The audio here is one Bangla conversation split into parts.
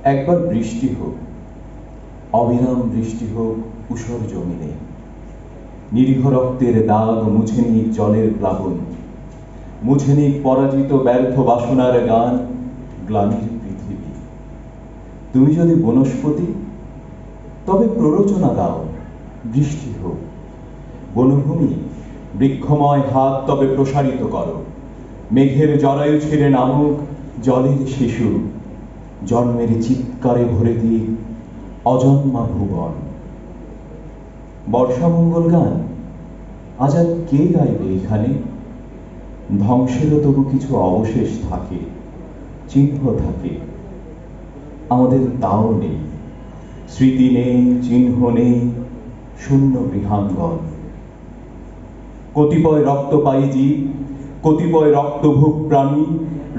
একবার বৃষ্টি হোক, অবিরাম বৃষ্টি হোক ঊষর জমিনে, নিরীহ রক্তের দাগ মুছে নিক জলের প্লাবন, মুছে নিক পরাজিত ব্যর্থ বাসনার গান, গ্লানির পৃথিবী। তুমি যদি বনস্পতি, তবে প্ররোচনা দাও, বৃষ্টি হোক। বনভূমি বৃক্ষময় হাত তবে প্রসারিত করো, মেঘের জরায়ু ছেড়ে নামুক জলের শিশু, জন্মের চিৎকারে ভরে দিক অজন্মা ভুবন। বর্ষামঙ্গল গান আজ আর কে গাইবে এখানে? ধ্বংসেরও তবু কিছু অবশেষ থাকে, চিহ্ন থাকে, আমাদের তাও নেই, স্মৃতি নেই, চিহ্ন নেই, শূন্য গৃহাঙ্গন। কতিপয় রক্তপায়ী জীব, কতিপয় রক্তভোগ প্রাণী,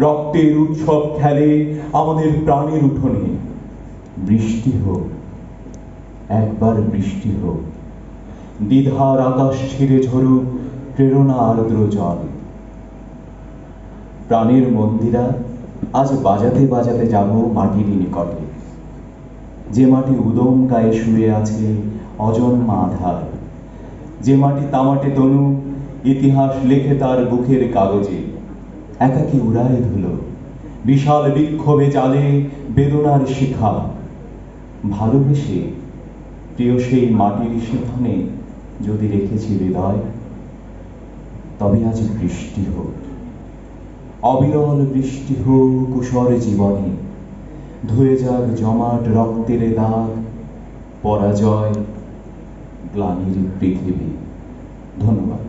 রক্তের উৎসব খেলে আমাদের প্রাণের উঠোনে। বৃষ্টি হোক, একবার বৃষ্টি হোক, দ্বিধার আকাশ ছিঁড়ে ঝরুক প্রেরণা আর্দ্র জল। প্রাণের মন্দিরা আজ বাজাতে বাজাতে যাব মাটির নিকটে, যে মাটি উদম গায়ে শুয়ে আছে অজন্মা আধার, যে মাটি তামাটে তনু ইতিহাস লেখে তার বুকের কাগজে। একাকী উড়ায় ধুলো, বিশাল বিক্ষোভে জ্বালে বেদনার শিখা। ভালোবেসে প্রিয় সেই মাটির শিখনে যদি রেখেছি হৃদয়, তবে আজ বৃষ্টি হোক, অবিরল বৃষ্টি হোক ঊষর জীবনে, ধুয়ে যাক জমাট রক্তের দাগ, পরাজয়, গ্লানির পৃথিবী। ধন্যবাদ।